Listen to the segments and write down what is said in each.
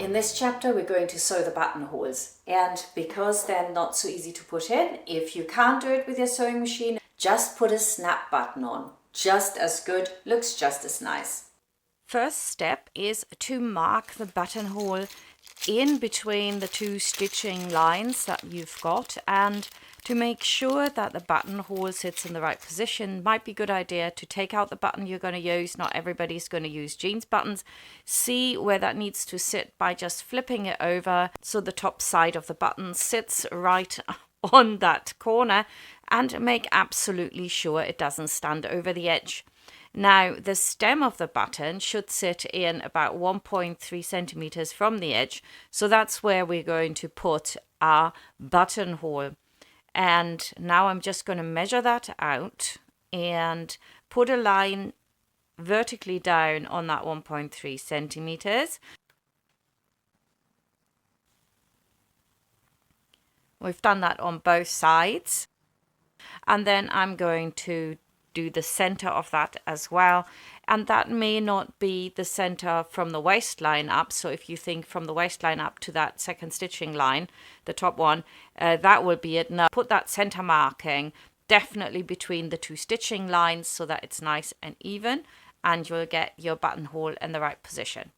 In this chapter we're going to sew the buttonholes, and because they're not so easy to put in, if you can't do it with your sewing machine, just put a snap button on. Just as good, looks just as nice. First step is to mark the buttonhole in between the two stitching lines that you've got, and to make sure that the buttonhole sits in the right position, might be a good idea to take out the button you're going to use. Not everybody's going to use jeans buttons. See where that needs to sit by just flipping it over so the top side of the button sits right on that corner, and make absolutely sure it doesn't stand over the edge. Now, the stem of the button should sit in about 1.3 centimeters from the edge, so that's where we're going to put our buttonhole. And now I'm just going to measure that out and put a line vertically down on that 1.3 centimeters. We've done that on both sides. And then I'm going to do the center of that as well, and that may not be the center from the waistline up. So if you think from the waistline up to that second stitching line, the top one, that will be it. Now put that center marking definitely between the two stitching lines so that it's nice and even, and you'll get your buttonhole in the right position.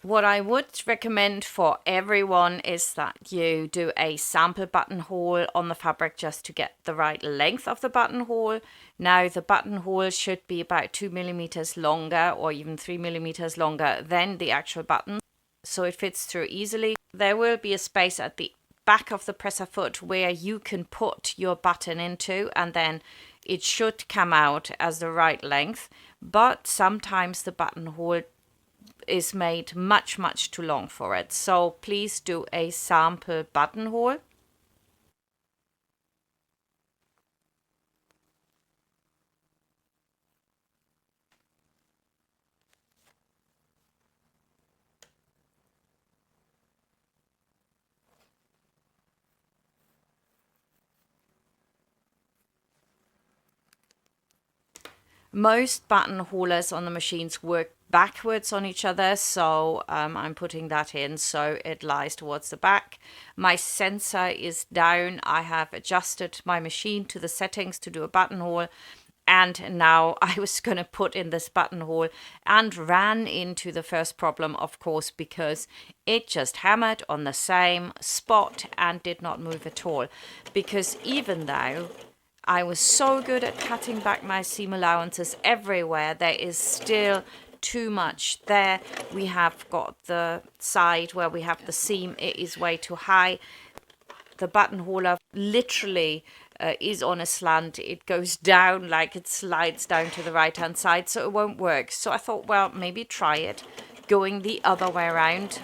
What I would recommend for everyone is that you do a sample buttonhole on the fabric just to get the right length of the buttonhole. Now the buttonhole should be about 2 millimeters longer or even 3 millimeters longer than the actual button, so it fits through easily. There will be a space at the back of the presser foot where you can put your button into, and then it should come out as the right length, but sometimes the buttonhole is made much too long for it. So please do a sample buttonhole. Most buttonholers on the machines work backwards on each other, so I'm putting that in so it lies towards the back. My sensor is down. I have adjusted my machine to the settings to do a buttonhole, and now I was going to put in this buttonhole and ran into the first problem, of course, because it just hammered on the same spot and did not move at all. Because even though I was so good at cutting back my seam allowances everywhere, there is still too much there. We have got the side where we have the seam, it is way too high. The buttonhole literally is on a slant. It goes down, like it slides down to the right hand side, so it won't work. So I thought, well, maybe try it going the other way around.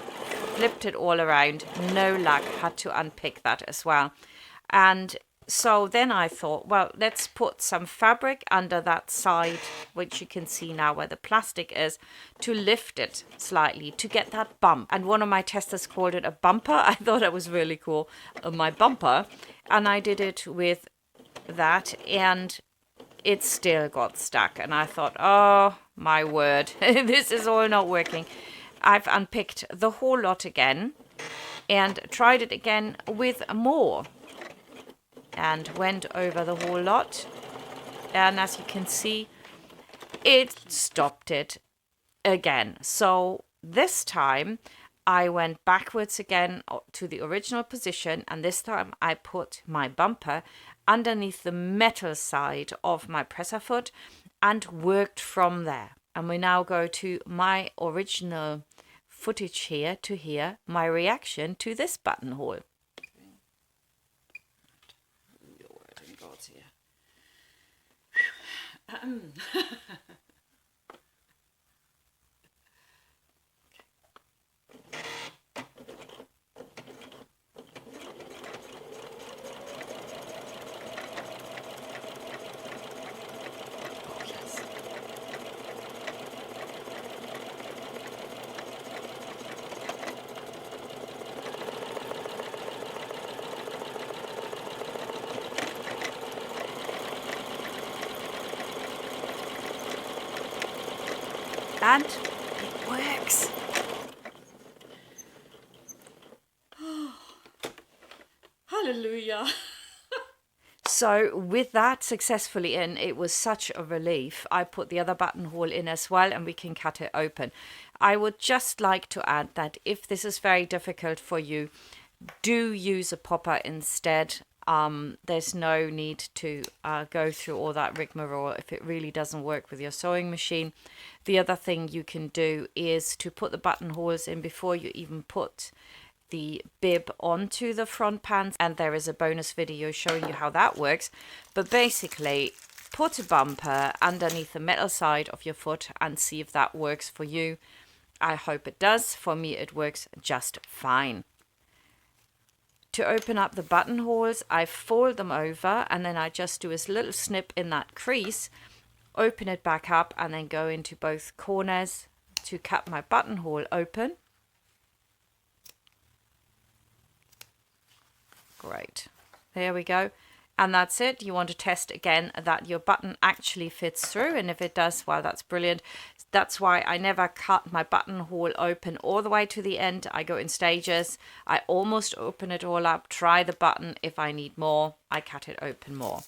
Flipped it all around, no luck, had to unpick that as well. And so then I thought, well, let's put some fabric under that side, which you can see now where the plastic is, to lift it slightly, to get that bump. And one of my testers called it a bumper. I thought it was really cool, my bumper. And I did it with that, and it still got stuck. And I thought, oh my word, this is all not working. I've unpicked the whole lot again and tried it again with more, and went over the whole lot, and as you can see, it stopped it again. So this time I went backwards again to the original position, and this time I put my bumper underneath the metal side of my presser foot and worked from there. And we now go to my original footage here to hear my reaction to this buttonhole. And it works. Hallelujah. So with that successfully in, it was such a relief. I put the other buttonhole in as well, and we can cut it open. I would just like to add that if this is very difficult for you, do use a popper instead. There's no need to go through all that rigmarole if it really doesn't work with your sewing machine. The other thing you can do is to put the buttonholes in before you even put the bib onto the front pants, and there is a bonus video showing you how that works. But basically, put a bumper underneath the metal side of your foot and see if that works for you. I hope it does. For me, it works just fine. To open up the buttonholes, I fold them over, and then I just do a little snip in that crease, open it back up, and then go into both corners to cut my buttonhole open. Great. There we go. And that's it. You want to test again that your button actually fits through, and if it does, well, that's brilliant. That's why I never cut my buttonhole open all the way to the end. I go in stages. I almost open it all up, try the button. If I need more, I cut it open more.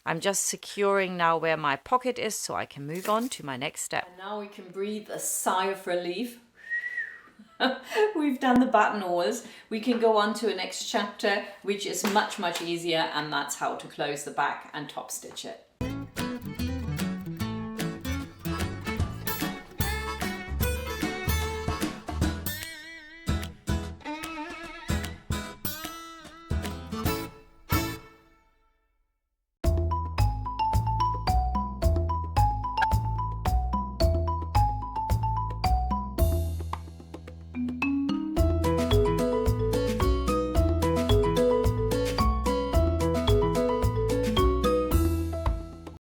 I'm just securing now where my pocket is so I can move on to my next step. And now we can breathe a sigh of relief. We've done the buttonholes. We can go on to a next chapter, which is much easier, and that's how to close the back and top stitch it.